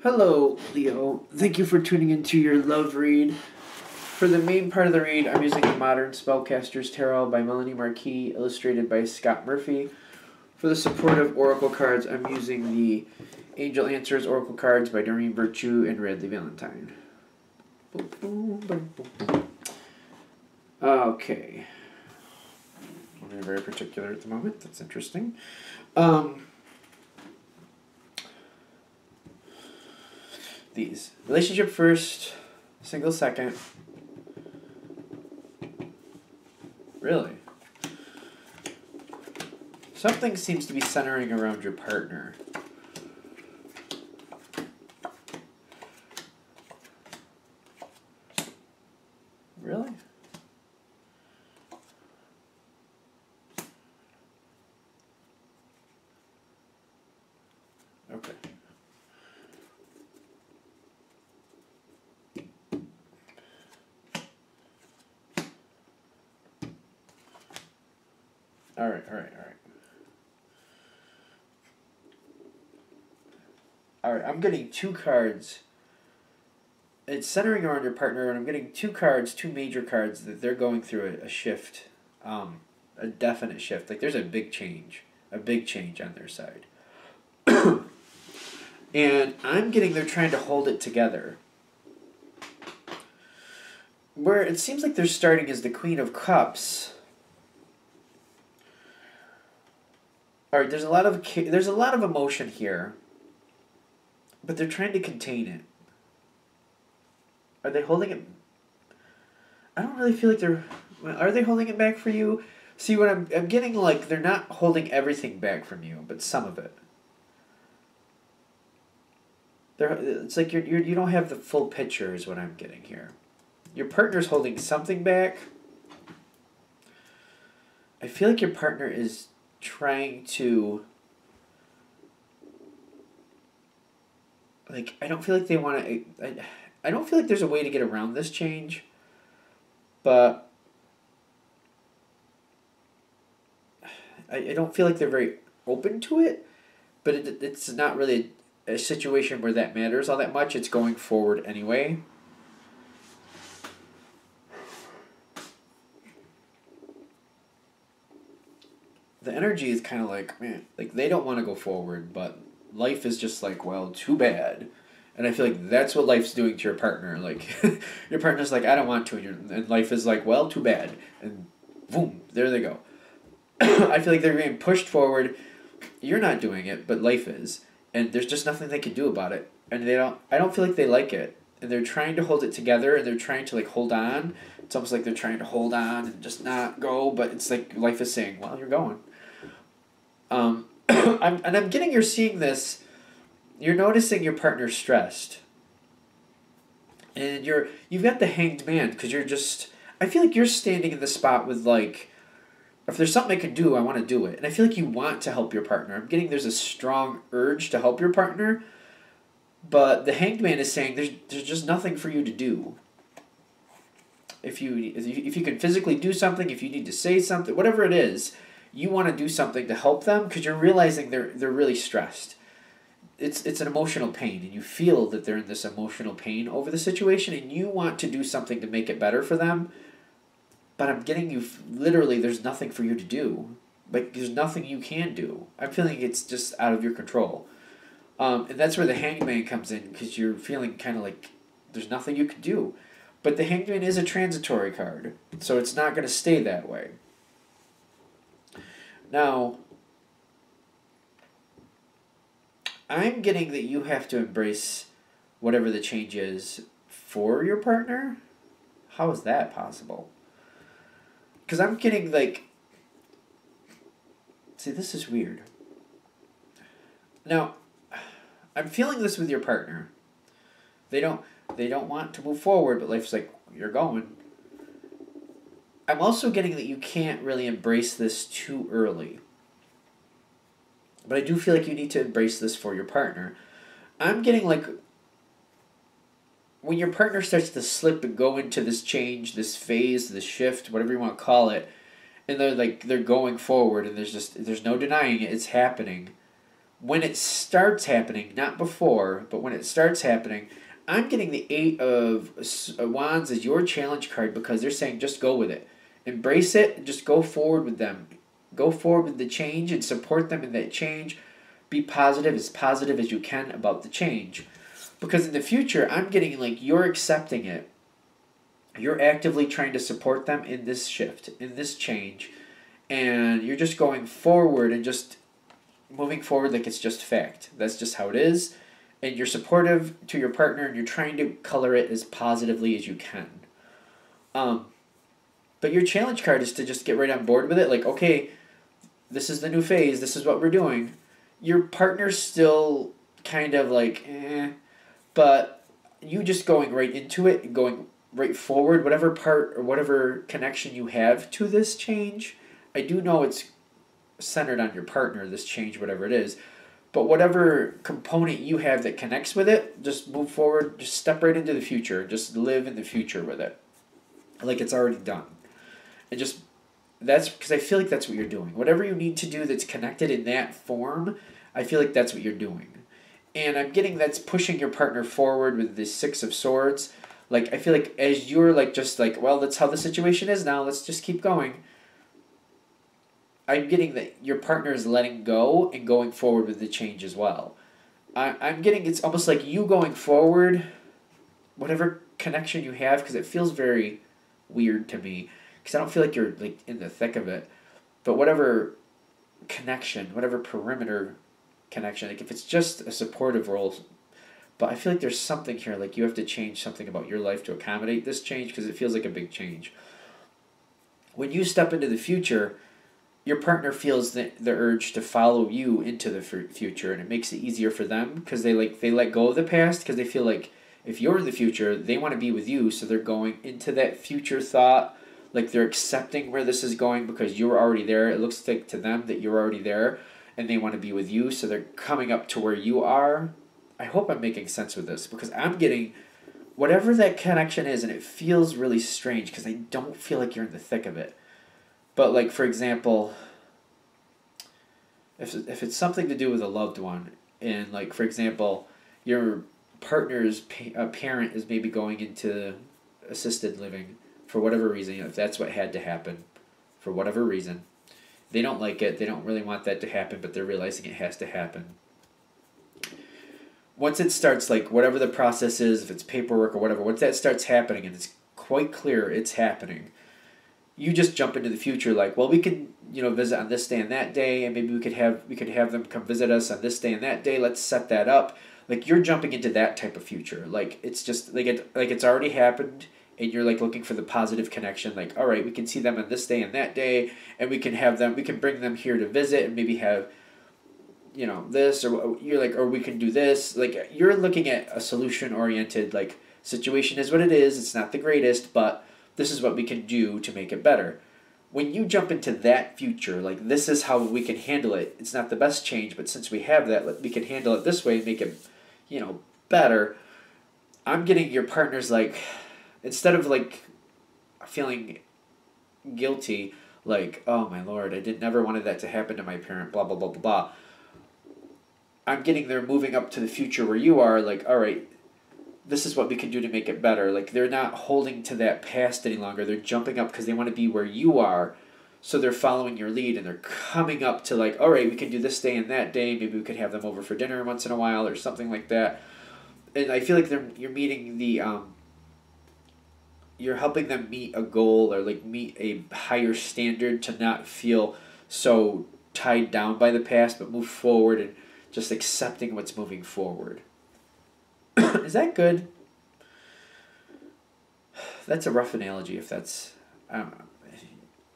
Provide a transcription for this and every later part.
Hello, Leo. Thank you for tuning into your love read. For the main part of the read, I'm using the Modern Spellcaster's Tarot by Melanie Marquis, illustrated by Scott Murphy. For the supportive Oracle cards, I'm using the Angel Answers Oracle cards by Doreen Virtue and Radley Valentine. Boom, boom, boom, boom, boom. Okay. I'm being very particular at the moment. That's interesting. These. Relationship first, single second. Really? Something seems to be centering around your partner. Really? Okay. All right. All right, I'm getting two cards. It's centering around your partner, and I'm getting two cards, two major cards that they're going through a shift, a definite shift. Like there's a big change on their side. And I'm getting they're trying to hold it together. Where it seems like they're starting as the Queen of Cups. All right, there's a lot of emotion here, but they're trying to contain it. Are they holding it? I don't really feel like they're. Are they holding it back for you? See, what I'm getting, like, they're not holding everything back from you, but some of it. It's like you don't have the full picture is what I'm getting here. Your partner's holding something back. I feel like your partner is trying to, like, I don't feel like they want to, I don't feel like there's a way to get around this change, but I don't feel like they're very open to it, but it's not really a situation where that matters all that much. It's going forward anyway. The energy is kind of like, man, like they don't want to go forward, but life is just like, well, too bad. And I feel like that's what life's doing to your partner. Like, your partner's like, I don't want to. And life is like, well, too bad. And boom, there they go. I feel like they're being pushed forward. You're not doing it, but life is. And there's just nothing they can do about it. And I don't feel like they like it. And they're trying to hold it together, and they're trying to, like, hold on. It's almost like they're trying to hold on and just not go, but it's like life is saying, well, you're going. I'm getting you're seeing this. You're noticing your partner's stressed, and you've got the Hanged Man because you're just. I feel like you're standing in the spot with, like, if there's something I can do, I want to do it, and I feel like you want to help your partner. I'm getting there's a strong urge to help your partner, but the Hanged Man is saying there's just nothing for you to do. If you can physically do something, if you need to say something, whatever it is, you want to do something to help them because you're realizing they're really stressed. It's an emotional pain, and you feel that they're in this emotional pain over the situation, and you want to do something to make it better for them. But I'm getting you literally. There's nothing for you to do. Like there's nothing you can do. I'm feeling it's just out of your control, and that's where the Hanged Man comes in because you're feeling kind of like there's nothing you can do. But the Hanged Man is a transitory card, so it's not going to stay that way. Now, I'm getting that you have to embrace whatever the change is for your partner. How is that possible? Because I'm getting, like... See, this is weird. Now, I'm feeling this with your partner. They don't want to move forward, but life's like, you're going. I'm also getting that you can't really embrace this too early. But I do feel like you need to embrace this for your partner. I'm getting, like, when your partner starts to slip and go into this change, this phase, this shift, whatever you want to call it, and they're going forward, and there's no denying it, it's happening. When it starts happening, not before, but when it starts happening, I'm getting the Eight of Wands as your challenge card because they're saying just go with it. Embrace it and just go forward with them. Go forward with the change and support them in that change. Be positive as you can about the change. Because in the future, I'm getting like you're accepting it. You're actively trying to support them in this shift, in this change. And you're just going forward and just moving forward like it's just fact. That's just how it is. And you're supportive to your partner and you're trying to color it as positively as you can. But your challenge card is to just get right on board with it. Like, okay, this is the new phase. This is what we're doing. Your partner's still kind of like, but you just going right into it and going right forward, whatever part or whatever connection you have to this change. I do know it's centered on your partner, this change, whatever it is. But whatever component you have that connects with it, just move forward, just step right into the future. Just live in the future with it. Like it's already done. And just, that's because I feel like that's what you're doing. Whatever you need to do that's connected in that form, I feel like that's what you're doing. And I'm getting that's pushing your partner forward with the Six of Swords. Like, I feel like as you're like, just like, well, that's how the situation is now. Let's just keep going. I'm getting that your partner is letting go and going forward with the change as well. I'm getting it's almost like you going forward, whatever connection you have, because it feels very weird to me. Because I don't feel like you're like in the thick of it. But whatever connection, whatever perimeter connection, like if it's just a supportive role, but I feel like there's something here, like you have to change something about your life to accommodate this change because it feels like a big change. When you step into the future, your partner feels the urge to follow you into the future, and it makes it easier for them because they let go of the past because they feel like if you're in the future, they want to be with you, so they're going into that future thought, like they're accepting where this is going because you're already there. It looks like to them that you're already there, and they want to be with you, so they're coming up to where you are. I hope I'm making sense with this because I'm getting whatever that connection is, and it feels really strange because I don't feel like you're in the thick of it. But like, for example, if it's something to do with a loved one, and like, for example, your partner's parent is maybe going into assisted living for whatever reason, if that's what had to happen, for whatever reason, they don't like it, they don't really want that to happen, but they're realizing it has to happen. Once it starts, like, whatever the process is, if it's paperwork or whatever, once that starts happening and it's quite clear it's happening, you just jump into the future like, well, we could, visit on this day and that day, and maybe we could have them come visit us on this day and that day. Let's set that up. Like, you're jumping into that type of future. Like, it's just like it's already happened, and you're like looking for the positive connection. Like, all right, we can see them on this day and that day, and we can bring them here to visit, and maybe have, this, or you're like, or we can do this. Like, you're looking at a solution oriented, like, situation is what it is. It's not the greatest, but this is what we can do to make it better. When you jump into that future, like, this is how we can handle it. It's not the best change, but since we have that, we can handle it this way and make it, better. I'm getting your partner's like, instead of like feeling guilty, like, oh my Lord, never wanted that to happen to my parent, blah, blah, blah, blah, blah. I'm getting they're moving up to the future where you are, like, all right, this is what we can do to make it better. Like, they're not holding to that past any longer. They're jumping up because they want to be where you are. So they're following your lead, and they're coming up to like, all right, we can do this day and that day. Maybe we could have them over for dinner once in a while or something like that. And I feel like you're meeting the you're helping them meet a goal or like meet a higher standard to not feel so tied down by the past, but move forward and just accepting what's moving forward. Is that good? That's a rough analogy. If that's, I don't know.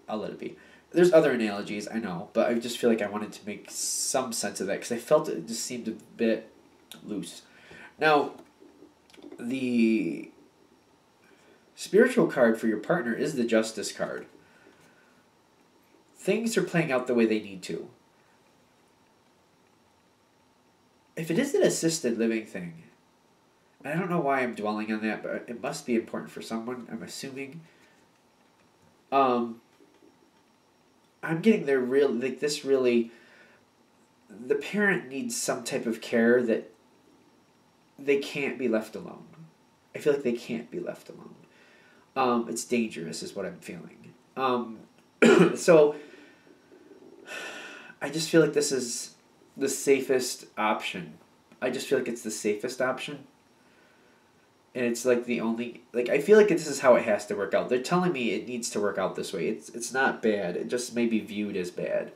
I'll let it be. There's other analogies, I know, but I just feel like I wanted to make some sense of that because I felt it just seemed a bit loose. Now, the spiritual card for your partner is the Justice card. Things are playing out the way they need to. If it is an assisted living thing, I don't know why I'm dwelling on that, but it must be important for someone, I'm assuming. I'm getting this really, the parent needs some type of care that they can't be left alone. I feel like they can't be left alone. It's dangerous, is what I'm feeling. So I just feel like this is the safest option. I just feel like it's the safest option. And it's like the only, like, I feel like this is how it has to work out. They're telling me it needs to work out this way. It's not bad. It just may be viewed as bad.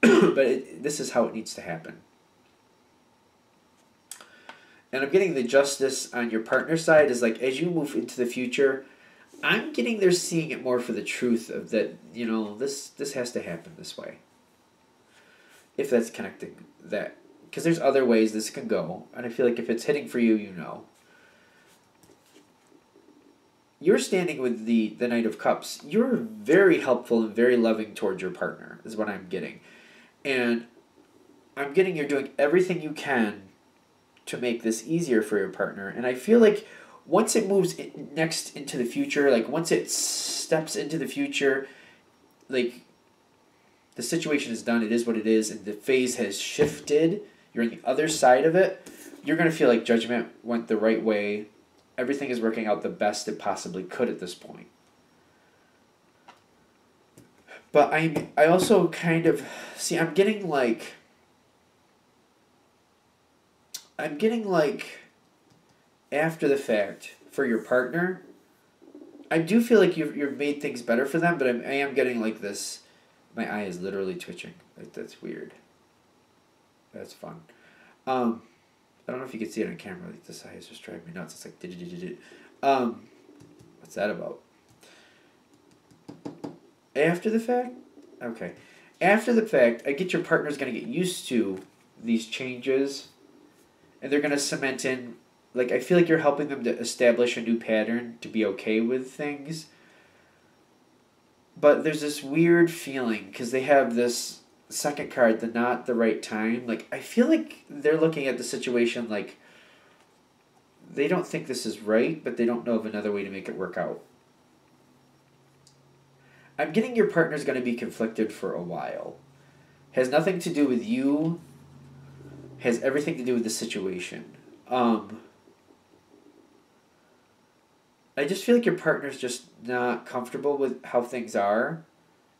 But this is how it needs to happen. And I'm getting the justice on your partner side is like, as you move into the future, I'm getting they're seeing it more for the truth of that, this has to happen this way. If that's connecting that. Because there's other ways this can go. And I feel like if it's hitting for you, you know. You're standing with the Knight of Cups. You're very helpful and very loving towards your partner, is what I'm getting. And I'm getting you're doing everything you can to make this easier for your partner. And I feel like once it moves next into the future, like once it steps into the future, like the situation is done, it is what it is, and the phase has shifted, you're on the other side of it, you're going to feel like judgment went the right way. Everything is working out the best it possibly could at this point. But I also kind of, see, I'm getting like after the fact for your partner, I do feel like you've made things better for them, but I am getting like this, my eye is literally twitching. Like, that's weird. That's fun. I don't know if you can see it on camera. Like, this eye is just driving me nuts. It's like, what's that about? After the fact? Okay. After the fact, I get your partner's going to get used to these changes, and they're going to cement in, like, I feel like you're helping them to establish a new pattern to be okay with things. But there's this weird feeling, because they have this second card, the not the right time. Like, I feel like they're looking at the situation like they don't think this is right, but they don't know of another way to make it work out. I'm getting your partner's going to be conflicted for a while. Has nothing to do with you. Has everything to do with the situation. I just feel like your partner's just not comfortable with how things are.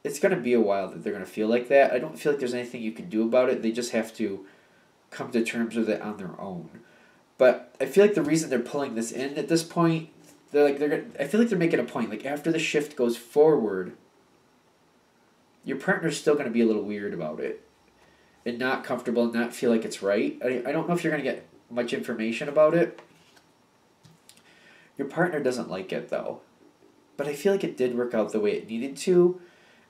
It's going to be a while that they're going to feel like that. I don't feel like there's anything you can do about it. They just have to come to terms with it on their own. But I feel like the reason they're pulling this in at this point, I feel like they're making a point. Like, after the shift goes forward, your partner's still going to be a little weird about it and not comfortable and not feel like it's right. I don't know if you're going to get much information about it. Your partner doesn't like it, though. But I feel like it did work out the way it needed to.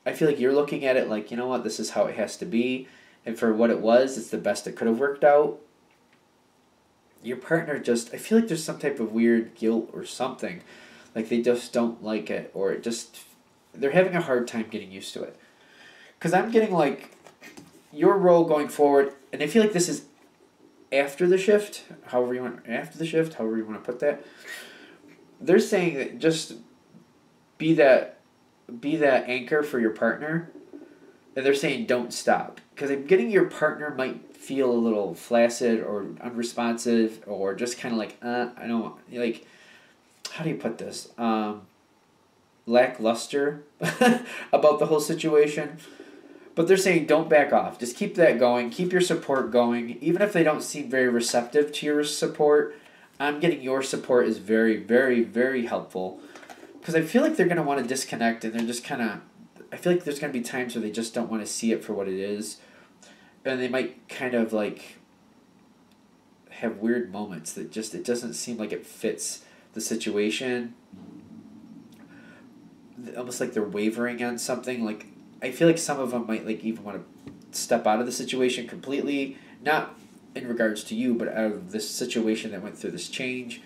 I feel like you're looking at it like, you know what, this is how it has to be. And for what it was, it's the best it could have worked out. Your partner just, I feel like there's some type of weird guilt or something. Like, they just don't like it, or they're having a hard time getting used to it. Because I'm getting, like, your role going forward, and I feel like this is after the shift, however you want to put that. They're saying that just be that anchor for your partner, and they're saying don't stop. Because I'm getting your partner might feel a little flaccid or unresponsive, or just kind of like, I don't, like, how do you put this? Lackluster about the whole situation. But they're saying don't back off. Just keep that going. Keep your support going. Even if they don't seem very receptive to your support, I'm getting your support is very, very, very helpful. Because I feel like they're going to want to disconnect, and they're just kind of, I feel like there's going to be times where they just don't want to see it for what it is. And they might kind of like have weird moments that just, it doesn't seem like it fits the situation. Almost like they're wavering on something. Like, I feel like some of them might like even want to step out of the situation completely. Not in regards to you, but out of this situation that went through this change.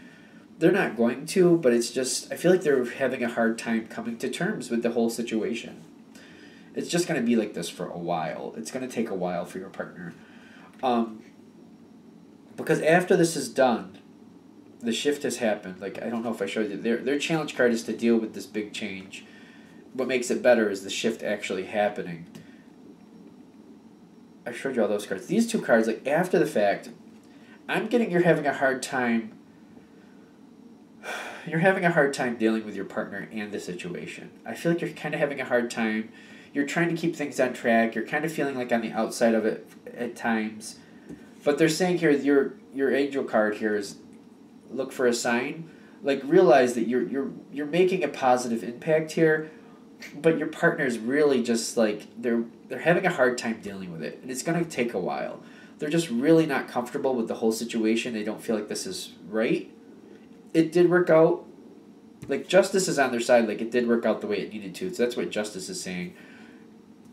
They're not going to, but it's just, I feel like they're having a hard time coming to terms with the whole situation. It's just going to be like this for a while. It's going to take a while for your partner. Because after this is done, the shift has happened. Like, I don't know if I showed you. Their challenge card is to deal with this big change. What makes it better is the shift actually happening. I showed you all those cards. These two cards, like after the fact, I'm getting you're having a hard time. You're having a hard time dealing with your partner and the situation. I feel like you're kind of having a hard time. You're trying to keep things on track. You're kind of feeling like on the outside of it at times. But they're saying here your angel card here is look for a sign. Like realize that you're making a positive impact here, but your partner is really just like they're having a hard time dealing with it, and it's gonna take a while. They're just really not comfortable with the whole situation. They don't feel like this is right. It did work out. Like justice is on their side. Like it did work out the way it needed to. So that's what justice is saying.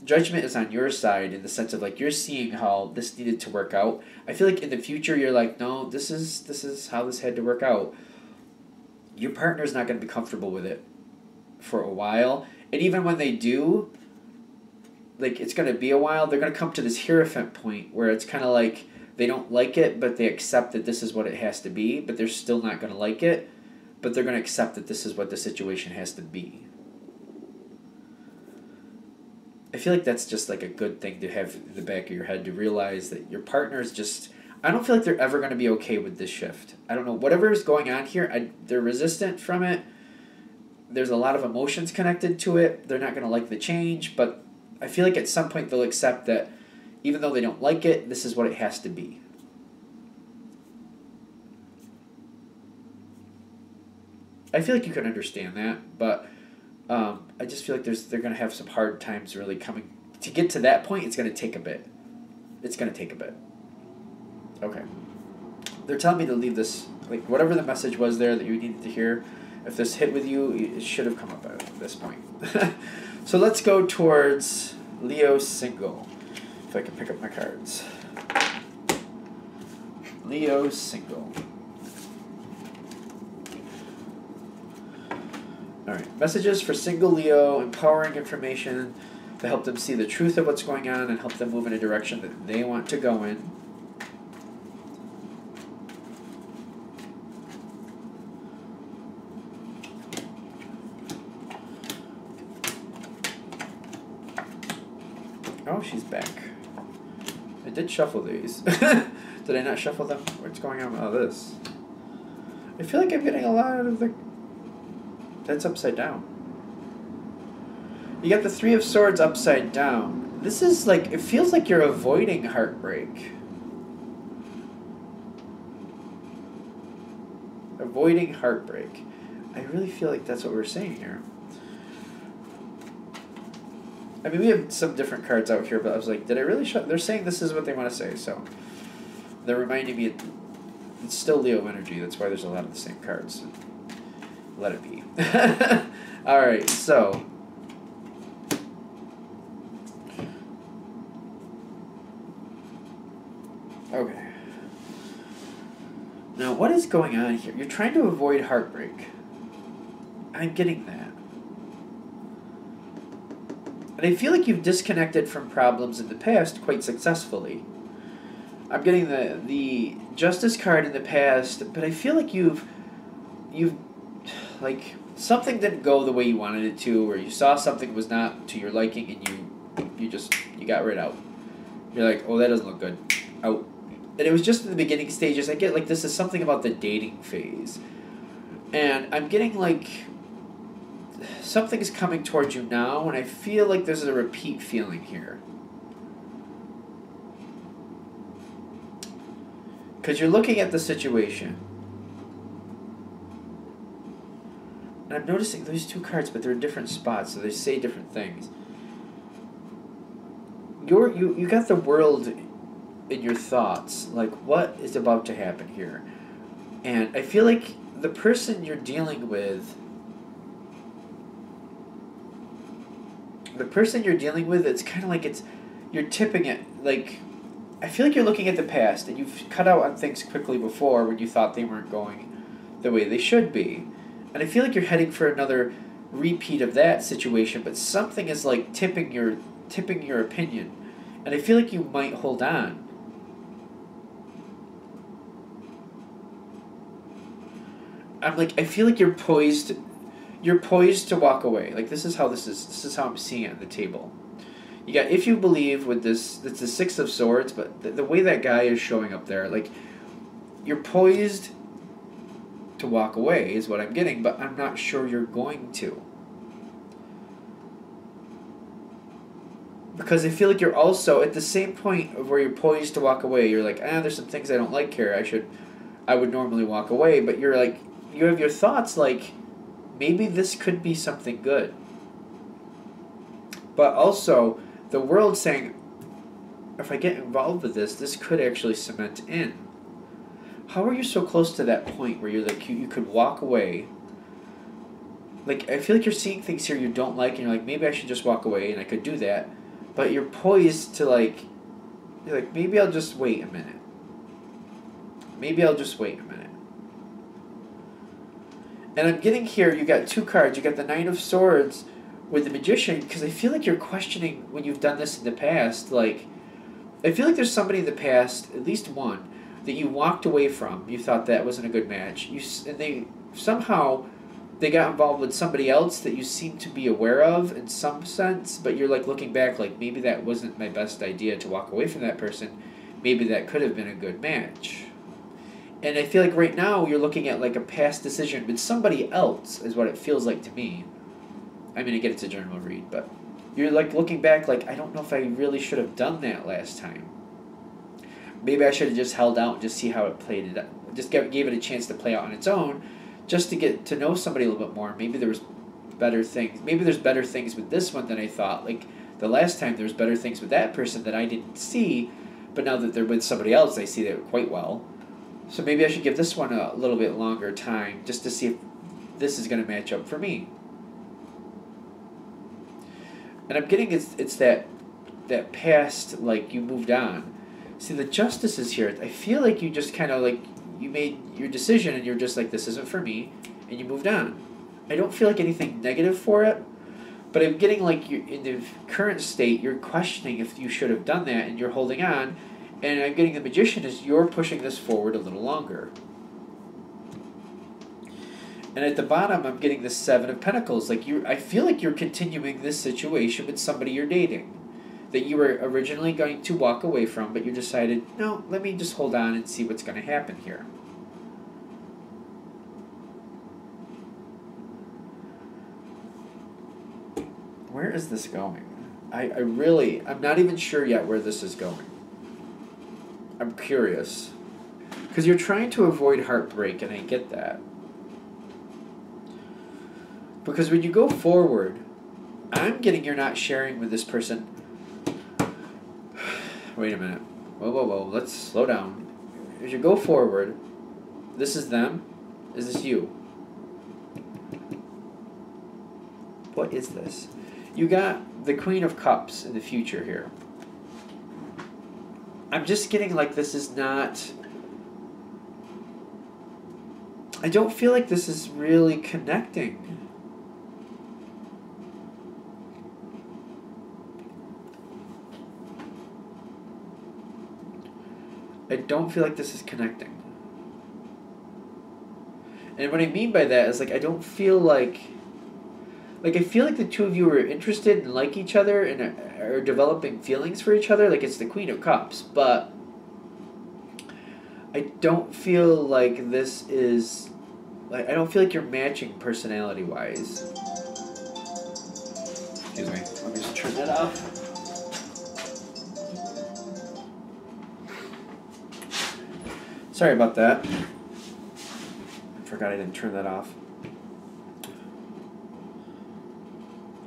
Judgment is on your side in the sense of like you're seeing how this needed to work out. I feel like in the future you're like, no, this is how this had to work out. Your partner's not going to be comfortable with it for a while, and even when they do, like it's going to be a while. They're going to come to this hierophant point where it's kind of like they don't like it, but they accept that this is what it has to be. But they're still not going to like it, but they're going to accept that this is what the situation has to be. I feel like that's just like a good thing to have in the back of your head to realize that your partner's just. I don't feel like they're ever going to be okay with this shift. I don't know. Whatever is going on here, they're resistant from it. There's a lot of emotions connected to it. They're not going to like the change, but I feel like at some point they'll accept that even though they don't like it, this is what it has to be. I feel like you can understand that, but I just feel like they're going to have some hard times really coming. To get to that point, it's going to take a bit. It's going to take a bit. Okay. They're telling me to leave this, like whatever the message was there that you needed to hear, if this hit with you, it should have come up at this point. So let's go towards Leo single. If I can pick up my cards. Leo single. Alright, messages for single Leo, empowering information to help them see the truth of what's going on and help them move in a direction that they want to go in. Oh, she's back. I did shuffle these. Did I not shuffle them? What's going on with all this? I feel like I'm getting a lot of the... That's upside down. You got the Three of Swords upside down. This is like... It feels like you're avoiding heartbreak. Avoiding heartbreak. I really feel like that's what we're saying here. I mean, we have some different cards out here, but I was like, did I really show... They're saying this is what they want to say, so... They're reminding me... It's still Leo energy, that's why there's a lot of the same cards. Let it be. Alright, so... Okay. Now, what is going on here? You're trying to avoid heartbreak. I'm getting that. And I feel like you've disconnected from problems in the past quite successfully. I'm getting the Justice card in the past, but I feel like you've like something didn't go the way you wanted it to, or you saw something was not to your liking and you got rid out. You're like, oh, that doesn't look good. Out. And it was just in the beginning stages. I get like this is something about the dating phase. And I'm getting like something is coming towards you now, and I feel like there's a repeat feeling here. Because you're looking at the situation. And I'm noticing those two cards, but they're in different spots, so they say different things. You got the world in your thoughts, like what is about to happen here? And I feel like the person you're dealing with, it's kind of like you're tipping it, like, I feel like you're looking at the past and you've cut out on things quickly before when you thought they weren't going the way they should be. And I feel like you're heading for another repeat of that situation, but something is like tipping your opinion. And I feel like you might hold on. I feel like you're poised to walk away. Like this is how I'm seeing it on the table. You got if you believe with this, it's the Six of Swords, but the way that guy is showing up there, like, you're poised to walk away is what I'm getting, but I'm not sure you're going to. Because I feel like you're also at the same point of where you're poised to walk away. You're like, there's some things I don't like here. I would normally walk away, but you're like, you have your thoughts like, maybe this could be something good. But also, the world saying, if I get involved with this, this could actually cement in. How are you so close to that point where you're like, you could walk away? Like, I feel like you're seeing things here you don't like, and you're like, maybe I should just walk away, and I could do that. But you're poised to, like, you're like, maybe I'll just wait a minute. Maybe I'll just wait a minute. And I'm getting here, you got two cards. You got the Knight of Swords with the Magician, because I feel like you're questioning when you've done this in the past. Like, I feel like there's somebody in the past, at least one, that you walked away from. You thought that wasn't a good match. And they somehow they got involved with somebody else that you seem to be aware of in some sense, but you're like looking back like, maybe that wasn't my best idea to walk away from that person. Maybe that could have been a good match. And I feel like right now you're looking at like a past decision with somebody else is what it feels like to me. I mean, again, it's a general read, but you're like looking back like, I don't know if I really should have done that last time. Maybe I should have just held out and just see how it played it out. Just gave it a chance to play out on its own, just to get to know somebody a little bit more. Maybe there was better things. Maybe there's better things with this one than I thought. Like the last time there was better things with that person that I didn't see, but now that they're with somebody else, I see that quite well. So maybe I should give this one a little bit longer time just to see if this is going to match up for me. And I'm getting it's that past, like, you moved on. See, the Justice is here. I feel like you just kind of, like, you made your decision and you're just like, this isn't for me, and you moved on. I don't feel like anything negative for it, but I'm getting like you in the current state, you're questioning if you should have done that, and you're holding on. And I'm getting the Magician is you're pushing this forward a little longer. And at the bottom, I'm getting the Seven of Pentacles. Like I feel like you're continuing this situation with somebody you're dating that you were originally going to walk away from, but you decided, no, let me just hold on and see what's going to happen here. Where is this going? I'm not even sure yet where this is going. I'm curious. Because you're trying to avoid heartbreak, and I get that. Because when you go forward, I'm getting you're not sharing with this person. Wait a minute. Whoa. Let's slow down. As you go forward, this is them. Is this you? What is this? You got the Queen of Cups in the future here. I'm just getting like this is not... I don't feel like this is really connecting. I don't feel like this is connecting. And what I mean by that is, like, I don't feel like... Like, I feel like the two of you are interested and like each other and are developing feelings for each other. Like, it's the Queen of Cups. But I don't feel like this is... Like, I don't feel like you're matching personality-wise. Excuse me. Let me just turn that off. Sorry about that. I forgot I didn't turn that off.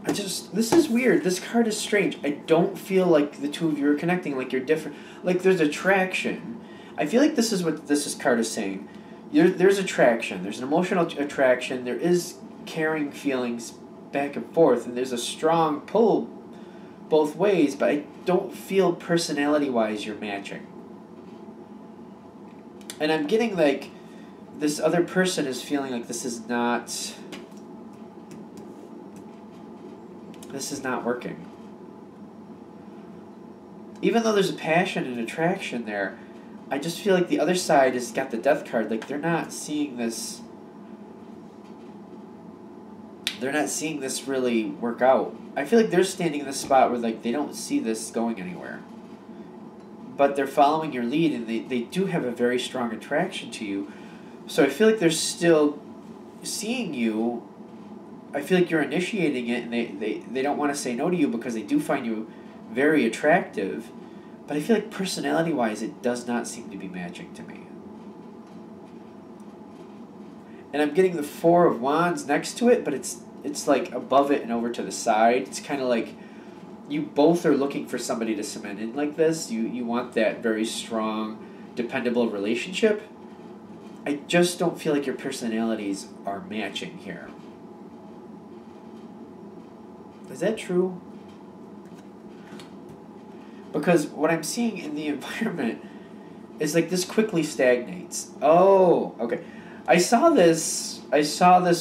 This is weird. This card is strange. I don't feel like the two of you are connecting, like you're different. Like there's attraction. I feel like this is what this card is saying. There's attraction. There's an emotional attraction. There is caring feelings back and forth, and there's a strong pull both ways, but I don't feel personality-wise you're matching. And I'm getting like this other person is feeling like this is not working. Even though there's a passion and attraction there, I just feel like the other side has got the Death card. Like they're not seeing this they're not seeing this really work out. I feel like they're standing in the spot where like they don't see this going anywhere. But they're following your lead and they do have a very strong attraction to you. So I feel like they're still seeing you. I feel like you're initiating it and they don't want to say no to you because they do find you very attractive. But I feel like personality-wise, it does not seem to be matching to me. And I'm getting the Four of Wands next to it, but it's like above it and over to the side. It's kind of like you both are looking for somebody to cement in like this. You want that very strong, dependable relationship. I just don't feel like your personalities are matching here. Is that true? Because what I'm seeing in the environment is like this quickly stagnates. Oh, okay. I saw this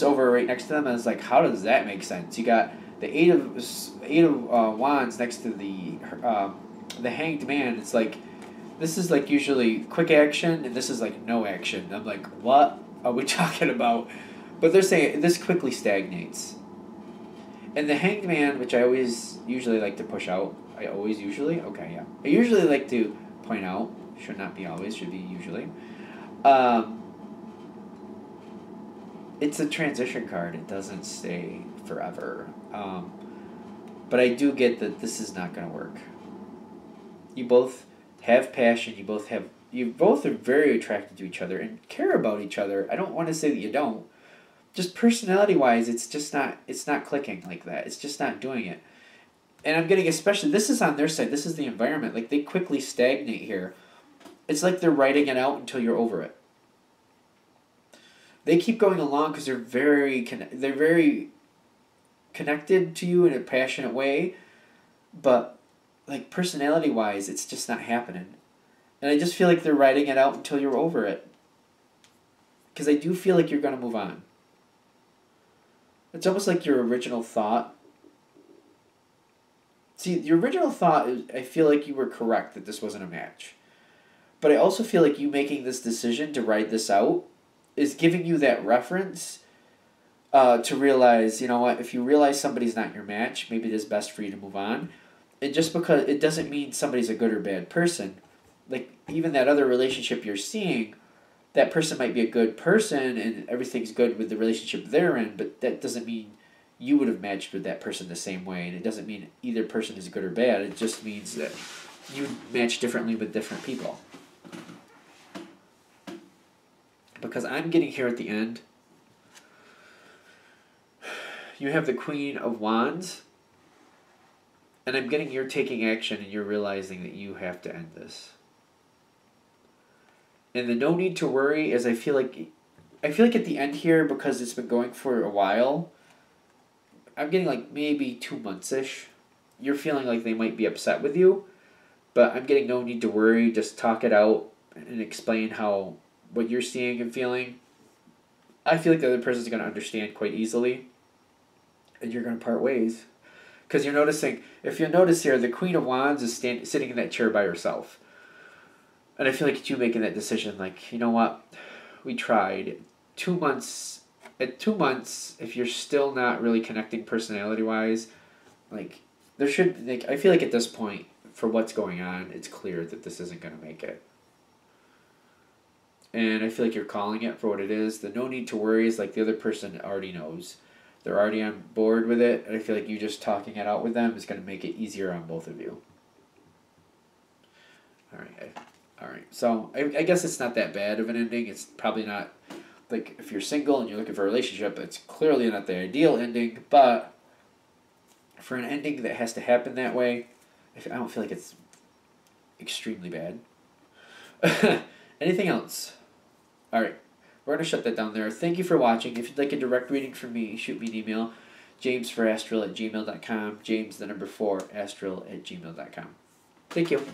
over right next to them. I was like, how does that make sense? You got the eight of wands next to the Hanged Man. It's like this is like usually quick action, and this is like no action. I'm like, what are we talking about? But they're saying this quickly stagnates. And the Hanged Man, which I always usually like to push out. I usually like to point out. Should not be always. Should be usually. It's a transition card. It doesn't stay forever. But I do get that this is not going to work. You both have passion. You both are very attracted to each other and care about each other. I don't want to say that you don't. Just personality-wise, it's not clicking like that. It's just not doing it. And I'm getting especially, this is on their side. This is the environment. Like, they quickly stagnate here. It's like they're writing it out until you're over it. They keep going along because they're very connected to you in a passionate way, but like personality-wise, it's just not happening. And I just feel like they're writing it out until you're over it. Because I do feel like you're going to move on. It's almost like your original thought. See, your original thought, I feel like you were correct that this wasn't a match. But I also feel like you making this decision to write this out is giving you that reference to realize, you know what, if you realize somebody's not your match, maybe it is best for you to move on. And just because it doesn't mean somebody's a good or bad person. Like, even that other relationship you're seeing, that person might be a good person and everything's good with the relationship they're in, but that doesn't mean you would have matched with that person the same way. And it doesn't mean either person is good or bad. It just means that you match differently with different people. Because I'm getting here at the end, you have the Queen of Wands, and I'm getting you're taking action and you're realizing that you have to end this. And the no need to worry is I feel like at the end here, because it's been going for a while, I'm getting like maybe 2 months-ish. You're feeling like they might be upset with you, but I'm getting no need to worry. Just talk it out and explain what you're seeing and feeling. I feel like the other person's going to understand quite easily, and you're going to part ways. Because you're noticing, if you notice here, the Queen of Wands is sitting in that chair by herself. And I feel like it's you making that decision, like, you know what, we tried. 2 months, at 2 months, if you're still not really connecting personality-wise, like, there should, like, I feel like at this point, for what's going on, it's clear that this isn't going to make it. And I feel like you're calling it for what it is. The no need to worry is like the other person already knows. They're already on board with it, and I feel like you just talking it out with them is going to make it easier on both of you. All right. So I guess it's not that bad of an ending. It's probably not, like, if you're single and you're looking for a relationship, it's clearly not the ideal ending, but for an ending that has to happen that way, I don't feel like it's extremely bad. Anything else? All right. We're going to shut that down there. Thank you for watching. If you'd like a direct reading from me, shoot me an email. jamesforastral@gmail.com. James, the number 4, astral@gmail.com. Thank you.